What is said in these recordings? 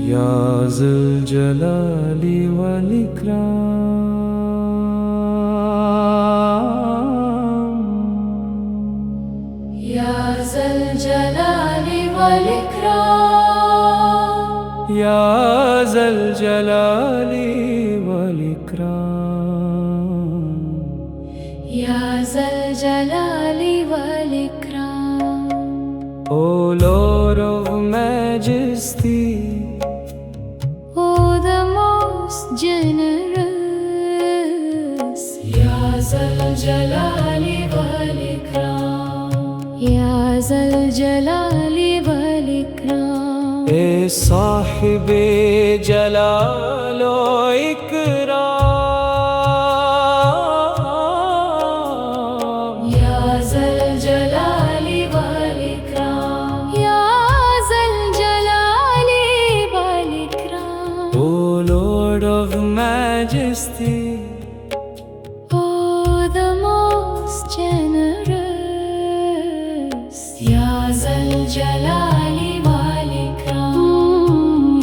या ज़ुल जलाली वल इकराम, या ज़ुल जलाली वल इकराम, या ज़ुल जलाली वल इकराम, या ज़ुल जलाली वल इकराम। O Lord of Majesty, O the most generous, Ya Zal Jalali wal Ikram, Ya Zal Jalali wal Ikram, A साहिबे जलालो Ikram, Ya Zal Jalali wal Ikram, Ya Zal Jalali wal Ikram, O Lord of Majesty, Oh, the most generous, Ya Zal Jalali wal Ikram,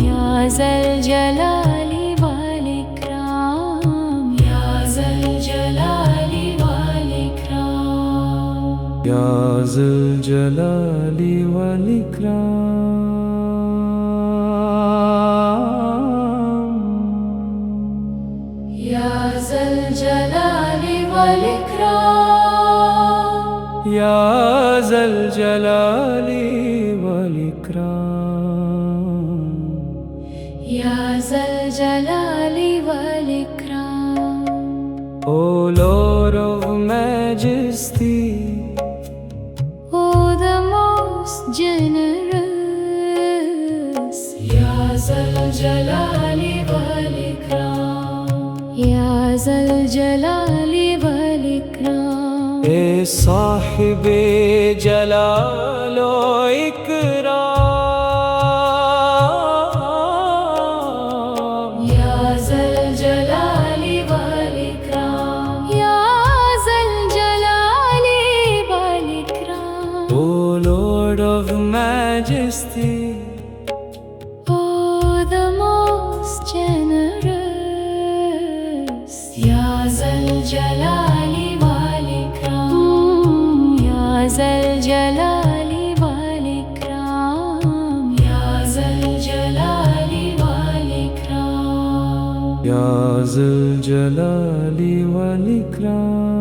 Ya Zal Jalali wal Ikram, Ya Zal Jalali wal Ikram, या ज़ुल जलाली वल इकराम, Ya Zal Jalali wal Ikram, या ज़ुल जलाली वल इकराम, Ya Zal Jalali wal Ikram, O Lord of Majesty, Oh, the most generous, Ya Zal Jalali wal Ikram, Ya Zal Jalali wal Ikram, A साहिबे जलालो Ikram, Ya Zal Jalali wal Ikram, Ya Zal Jalali wal Ikram, O Lord of Majesty, Oh, the most generous, Ya Zal Jalali wal Ikram, Ya Zal Jalali wal Ikram, Ya Zal Jalali wal Ikram, या ज़ुल जलाली वल इकराम,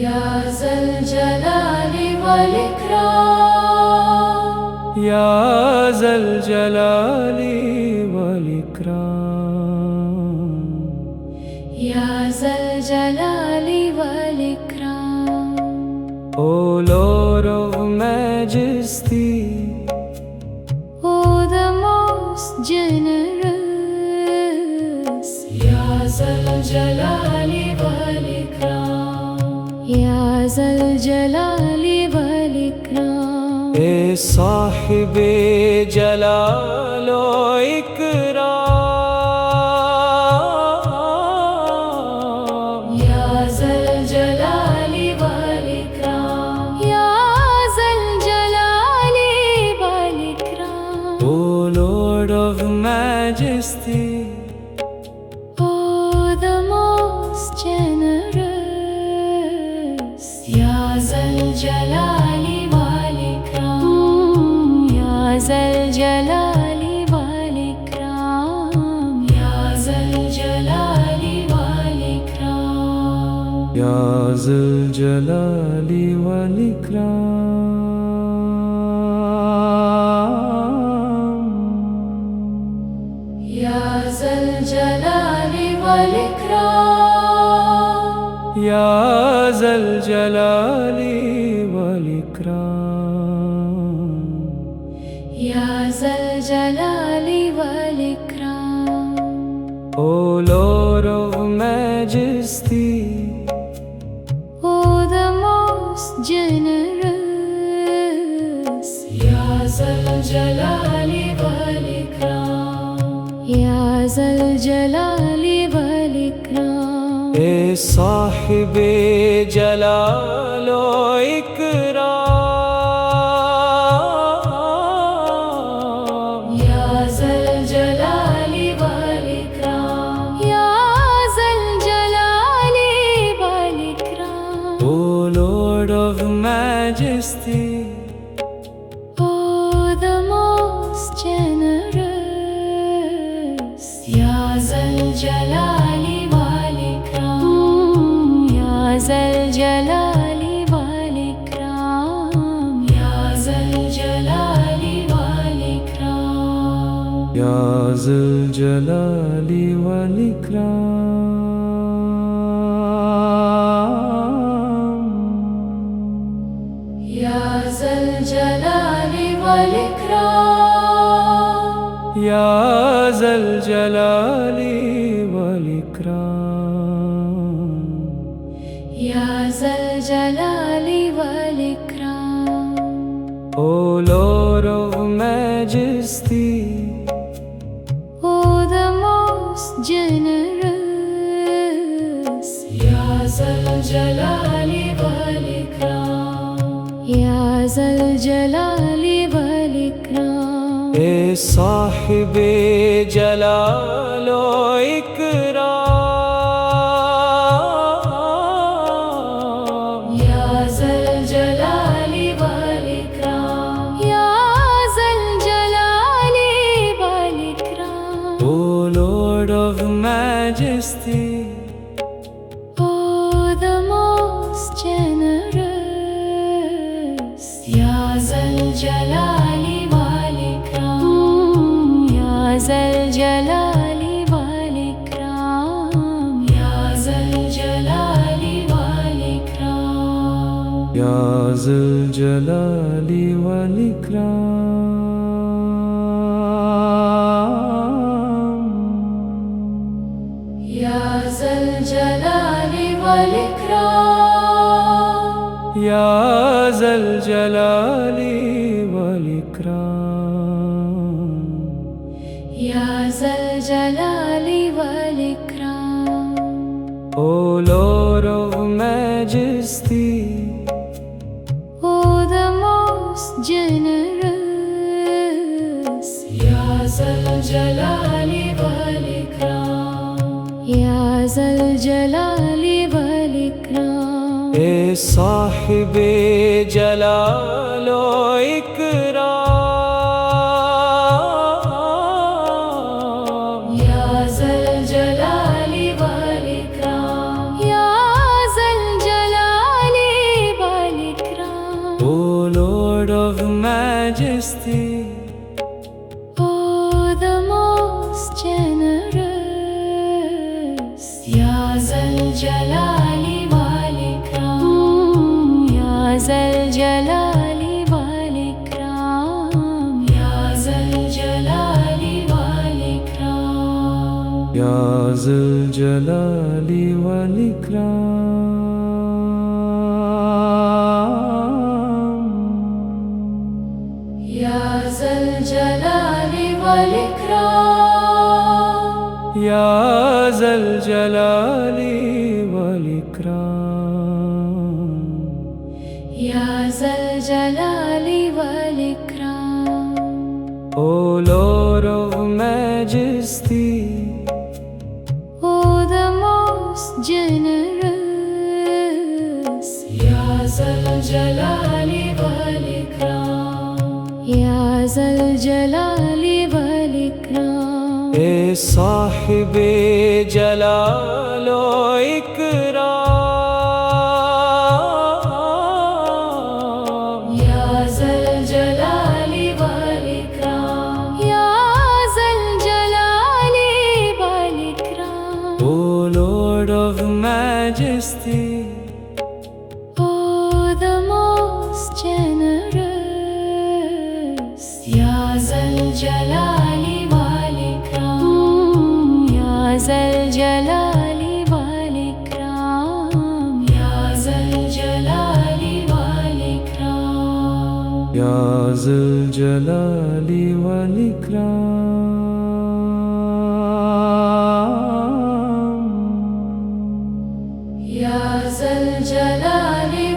Ya Zal Jalali wal Ikram, या ज़ुल जलाली वल इकराम, Ya Zal Jalali wal Ikram, O Lord of Majesty, Oh, the most generous, Ya Zal Jalali wal Ikram, Ya Zal Jalali wal Ikram, A साहिबे जलालो Ikram, Ya Zal Jalali wal Ikram, Ya Zal Jalali wal Ikram, O Lord of Majesty, Oh, the most generous, Ya Zal Jalali wal Ikram, Ya Zal Jalali wal Ikram, Ya Zal Jalali wal Ikram, या ज़ुल जलाली वल इकराम, Ya Zal Jalali wal Ikram, या ज़ुल जलाली वल इकराम, Ya Zal Jalali wal Ikram, O Lord of Majesty, Oh, the most generous, Ya Zal Jalali wal Ikram, Ya Zal Jalali wal Ikram, ए साहिबे जलालो इकराम। या ज़ल जलाली वल इकराम, या ज़ल जलाली वल इकराम। O Lord of Majesty, Oh, the most generous. Ya Zal Jalali wal Ikram, Ya Zal Jalali wal Ikram, Ya Zal Jalali wal Ikram. Ya Zal Jalali wal Ikram. Ya Zal Jalali wal Ikram. Ya Zal Jalali wal Ikram. Ya Zal Jalali wal Ikram. O Lord of Majesty, Oh, the most generous. Ya Zal Jalali wal Ikram, Ya Zal Jalali wal Ikram. A साहिबे जलालो Ikram. Ya Zal Jalali wal Ikram, Ya Zal Jalali wal Ikram. O Lord of Majesty, Oh, the most generous. Ya Zal Jalali wal Ikram, Ya Zal Jalali wal Ikram, Ya Zal Jalali wal Ikram. Ya Zal Jalali wal Ikram. Ya Zal Jalali wal Ikram. Ya Zal Jalali wal Ikram. Ya Zal Jalali wal Ikram. O Lord of Majesty, Oh, the most generous. Ya Zal Jalali wal Ikram, Ya Zal Jalali wal Ikram. A साहिबे जलालो Ikram. Ya Zal Jalali wal Ikram, Ya Zal Jalali wal Ikram. O Lord of Majesty, Oh, the most generous. Ya Zal Jalali wal Ikram, Ya Zal Jalali wal Ikram, Ya Zal Jalali wal Ikram. Ya Zal Jalali wal Ikram. Ya Zal Jalali wal Ikram. Ya Zal Jalali wal Ikram. Ya Zal Jalali wal Ikram. O Lord of Majesty, Oh, the most generous. Ya Zal Jalali wal Ikram, Ya Zal Jalali wal Ikram. A साहिबे जलालो Ikram. Ya Zal Jalali wal Ikram, Ya Zal Jalali wal Ikram. O Lord of Majesty, Oh, the most generous. Ya Zal Jalali wal Ikram, Ya Zal Jalali wal Ikram, Ya Zal Jalali wal Ikram. Ya Zal Jalali wal Ikram.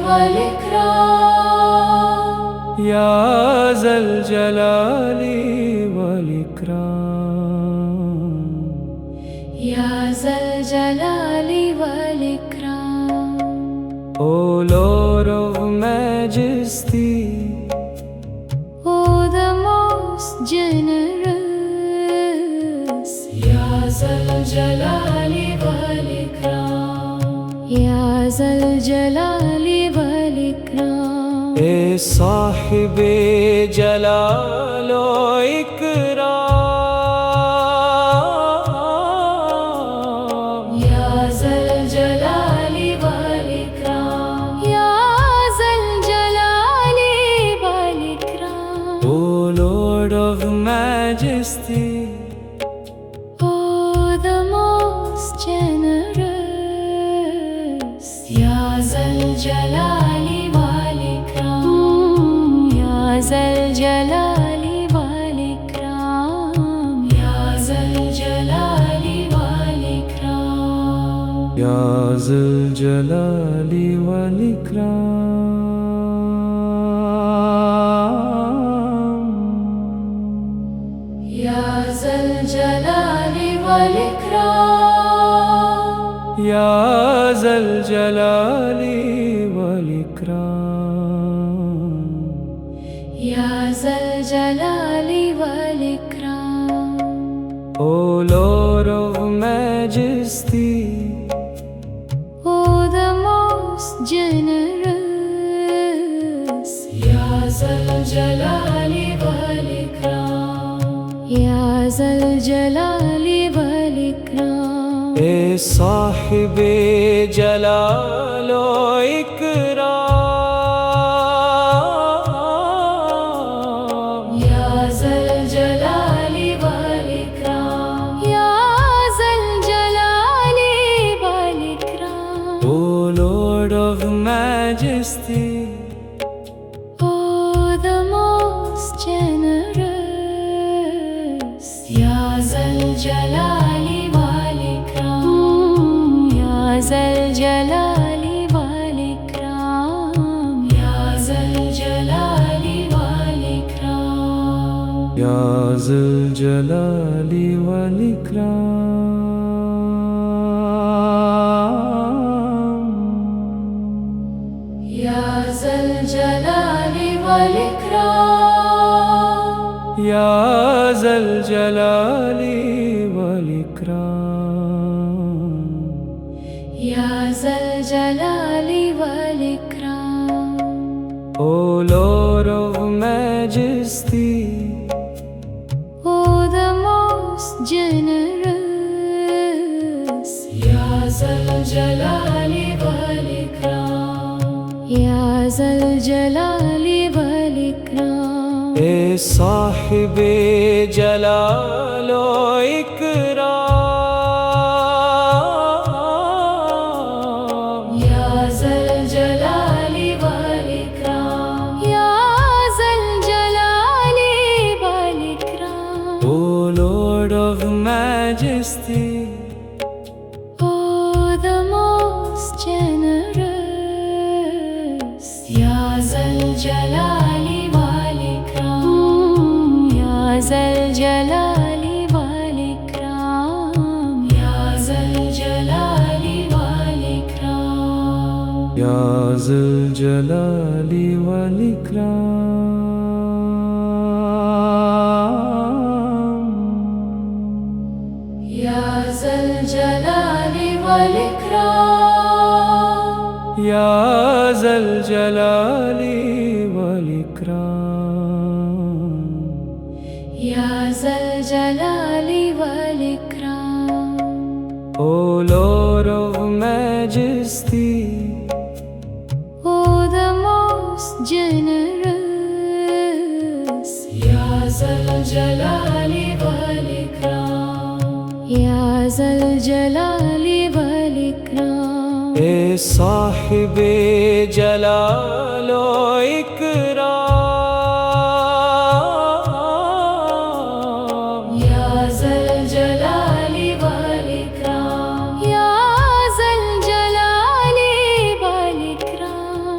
والإكرام يا ذا الجلال والإكرام يا ذا الجلال والإكرام O Lord of Majesty, Oh, the most generous يا ذا الجلال والإكرام يا ذا الجلال والإكرام A Sahib जलालो Ikram يا ذا الجلال والإكرام يا ذا الجلال والإكرام O Lord of Majesty, Oh, the most generous يا ذا الجلال والإكرام يا ذا الجلال والإكرام يا ذا الجلال والإكرام يا ذا الجلال والإكرام يا ذا الجلال والإكرام يا ذا الجلال والإكرام يا ذا الجلال والإكرام O Lord of Majesty, Oh, the most generous يا ذا الجلال والإكرام يا ذا الجلال والإكرام A Sahib जलालो Ikram يا ذا الجلال والإكرام يا ذا الجلال والإكرام O Lord of Majesty, Oh, the most generous يا ذا الجلال والإكرام يا ذا الجلال والإكرام يا ذا الجلال والإكرام يا ذا الجلال والإكرام يا ذا الجلال والإكرام يا ذا الجلال والإكرام يا ذا الجلال والإكرام O Lord of Majesty, Oh, the most generous يا ذا الجلال والإكرام يا ذا الجلال والإكرام A Sahib जलालो Ikram يا ذا الجلال والإكرام يا ذا الجلال والإكرام O Lord of Majesty, Oh, the most generous يا ذا الجلال والإكرام يا ذا الجلال والإكرام يا ذا الجلال والإكرام يا ذا الجلال والإكرام يا ذا الجلال والإكرام يا ذا الجلال والإكرام يا ذا الجلال والإكرام O Lord of Majesty, Oh, the most generous يا ذا الجلال والإكرام يا ذا الجلال والإكرام A Sahib जलालो Ikram يا ذا الجلال والإكرام يا ذا الجلال والإكرام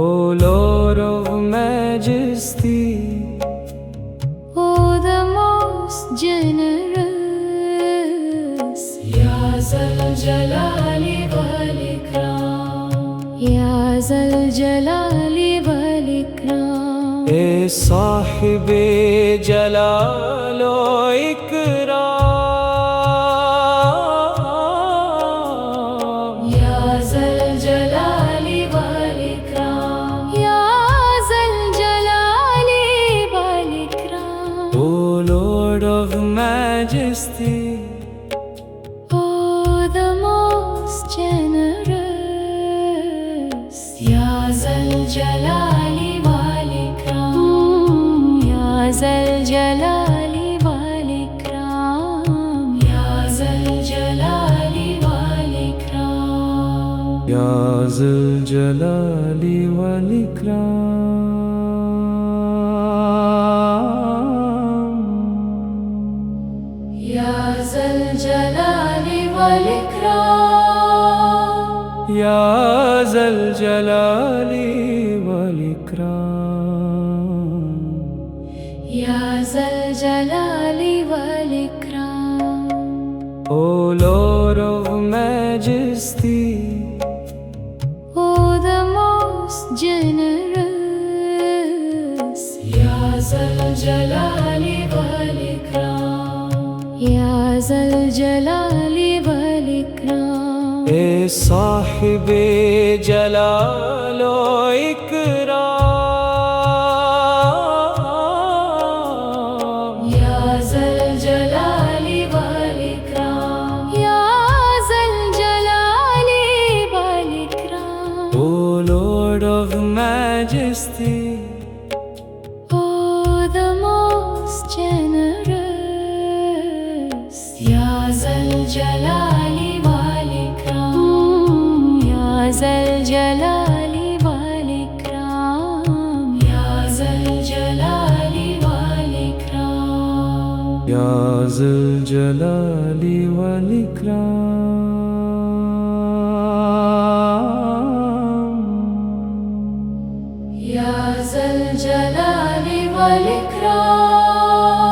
O Lord of Majesty, Oh, the most generous. Ya Zal Jalali wal Ikram. Ya Zal Jalali wal Ikram. A साहिबे जलालो Ikram, Ya Zal Jalali wal Ikram. Ya Zal Jalali wal Ikram. O Lord of Majesty, Oh, the most generous. Ya Zal Jalali wal Ikram. Ya Zal Jalali wal Ikram. Ya Zal Jalali wal Ikram. Ya Zal Jalali wal Ikram. Ya Zal Jalali wal Ikram. Ya Zal Jalali wal Ikram. Ya Zal Jalali wal Ikram. O O Lord of Majesty, Oh, the most generous, Ya Zal Jalali wal Ikram, Ya Zal Jalali wal Ikram. A साहिबे जलालो Ikram, Ya Zal Jalali wal Ikram, Ya Zal Jalali wal Ikram. O Lord of Majesty, Oh, the most generous, Ya Zal Jalali wal Ikram, Ya Zal Jalali wal Ikram, Ya Zal Jalali wal Ikram. Ya Zal Jalali wal Ikram. Ya Zal Jalali wal Ikram,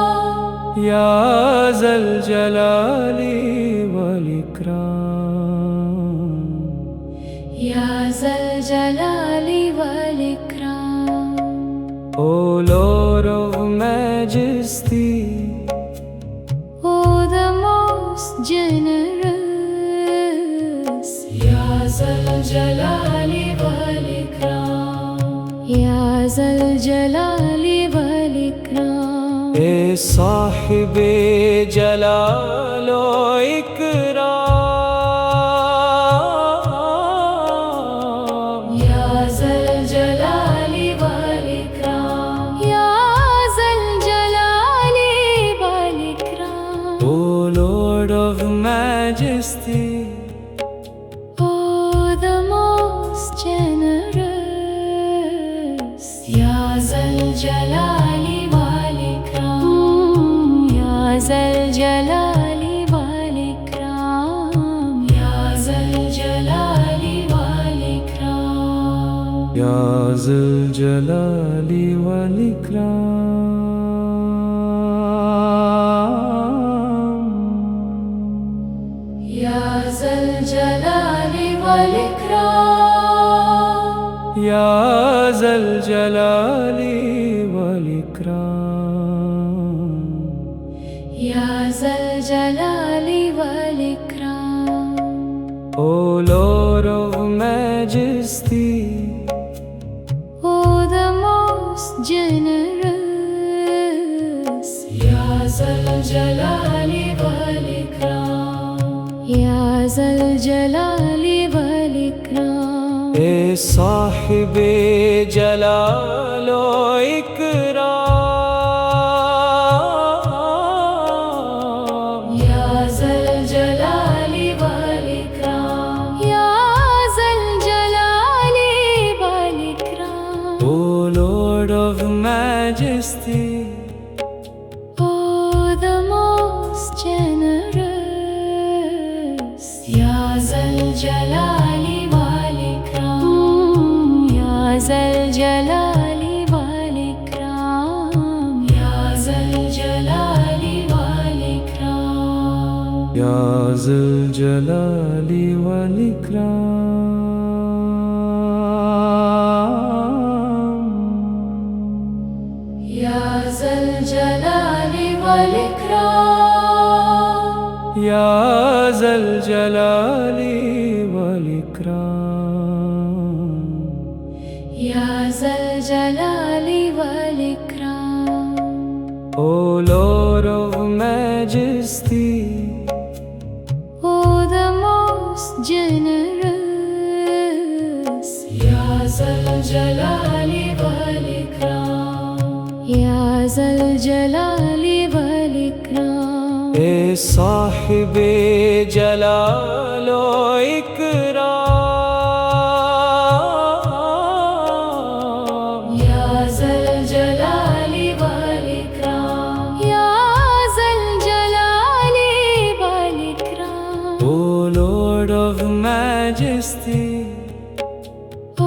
Ya Zal Jalali wal Ikram. Ya Zal Jalali wal Ikram. O Lord of Majesty, Oh, the most generous, Ya Zal Jalali wal Ikram, Ya Zal Jalali wal Ikram. A साहिबे जलालो Ikram, Ya Zal Jalali wal Ikram, Ya Zal Jalali wal Ikram. O Lord of Majesty, Oh, the most generous, Ya Zal Jalali wal Ikram, Ya Zal Jalali wal Ikram, Ya Zal Jalali wal Ikram. Ya Zal Jalali wal Ikram. Ya Zal Jalali wal Ikram, Ya Zal Jalali wal Ikram. Ya Zal Jalali wal Ikram. O Lord of Majesty, Oh, the most generous, Ya Zal Jalali wal Ikram, Ya Zal Jalali wal Ikram. A साहिबे जलालो Ikram, Ya Zal Jalali wal Ikram, Ya Zal Jalali wal Ikram. O Lord of Majesty, Oh, the most generous, Ya Zal Jalali wal Ikram, Ya Zal Jalali wal Ikram, Ya Zal Jalali wal Ikram. Ya Zal Jalali wal Ikram. Ya Zal Jalali wal Ikram, Ya Zal Jalali wal Ikram. Ya Zal Jalali wal Ikram. O Lord of Majesty, Oh, the most generous, Ya Zal Jalali wal Ikram, Ya Zal Jalali wal Ikram. A साहिबे जलालो Ikram, Ya Zal Jalali wal Ikram, Ya Zal Jalali wal Ikram. O Lord of Majesty,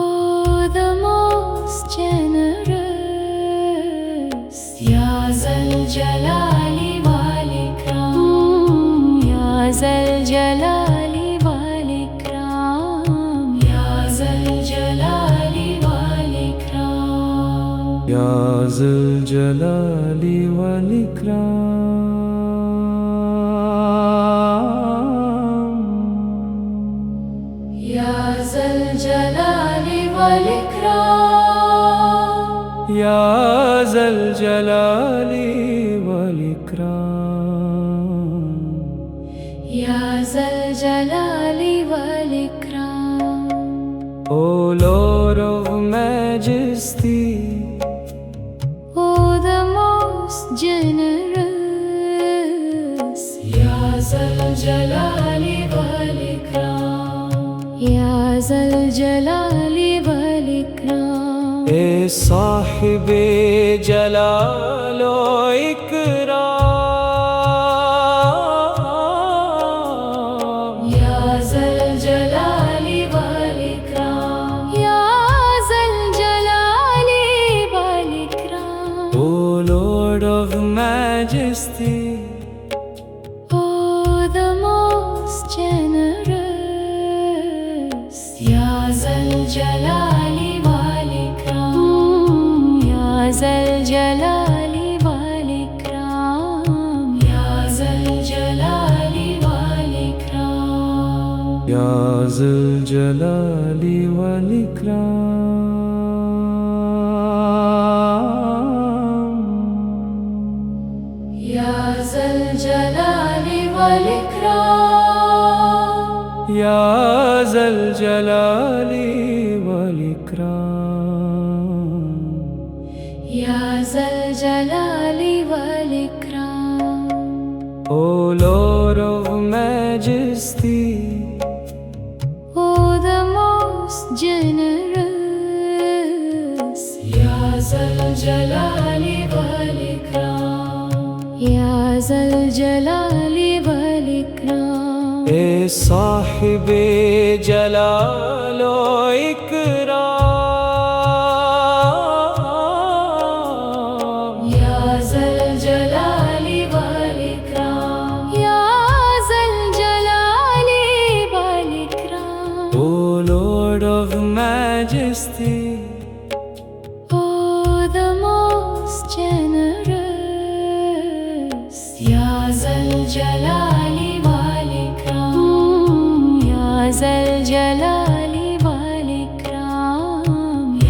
Oh, the most generous, Ya Zal Jalali wal Ikram, Ya Zal الجلال والإكرام يا ذا الجلال والإكرام يا ذا الجلال والإكرام يا ذا الجلال والإكرام يا ذا الجلال والإكرام يا ذا الجلال والإكرام O Lord of Majesty, Oh, the most generous يا ذا الجلال والإكرام يا ذا الجلال والإكرام A Sahib जलालो Ikram يا ذا الجلال والإكرام يا ذا الجلال والإكرام O Lord of Majesty, Oh, the most generous يا ذا الجلال والإكرام يا ذا الجلال والإكرام يا ذا الجلال والإكرام يا ذا الجلال والإكرام يا ذا الجلال والإكرام يا ذا الجلال والإكرام يا ذا الجلال والإكرام O Lord of Majesty, Oh, the most generous يا ذا الجلال والإكرام يا ذا الجلال والإكرام A Sahib जलालो Ikram يا ذا الجلال والإكرام يا ذا الجلال والإكرام O Lord of Majesty, Oh, the most generous يا ذا الجلال والإكرام يا ذا الجلال والإكرام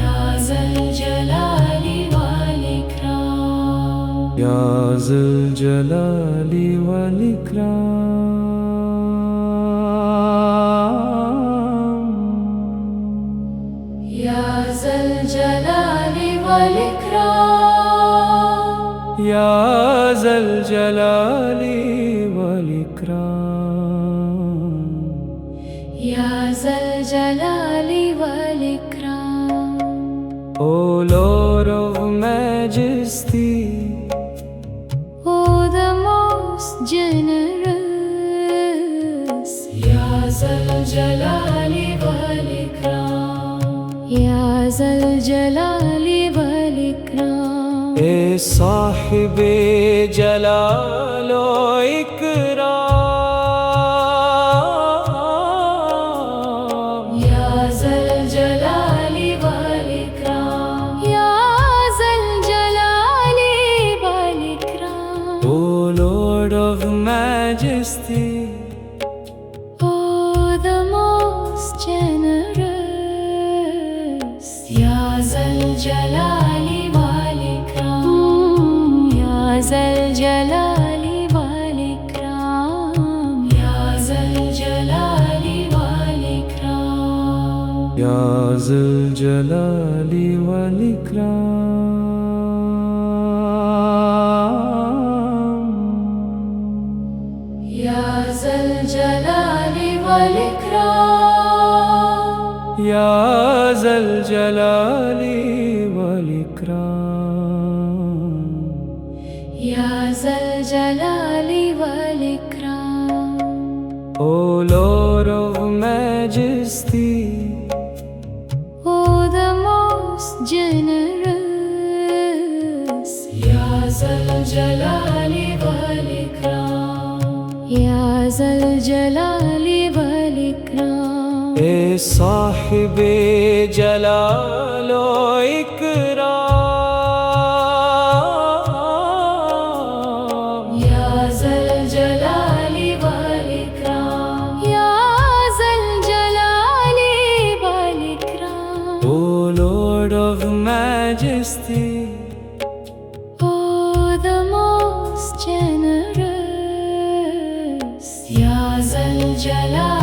يا ذا الجلال والإكرام يا ذا الجلال والإكرام يا ذا الجلال والإكرام يا ذا الجلال والإكرام يا ذا الجلال والإكرام O Lord of Majesty, Oh, the most generous يا ذا الجلال والإكرام يا ذا الجلال والإكرام A Sahib जलालो Ikram يا ذا الجلال والإكرام يا ذا الجلال والإكرام O Lord of Majesty, Oh, the most generous يا ذا الجلال والإكرام يا ذا الجلال والإكرام يا ذا الجلال والإكرام يا ذا الجلال والإكرام يا ذا الجلال والإكرام يا ذا الجلال والإكرام يا ذا الجلال والإكرام O Lord of Majesty, Oh, the most generous يا ذا الجلال والإكرام يا ذا الجلال والإكرام A साहिबे जलालो Ikram يا ذا الجلال والإكرام يا ذا الجلال والإكرام O Lord of Majesty, Oh, the most generous, Ya Zal Jalal.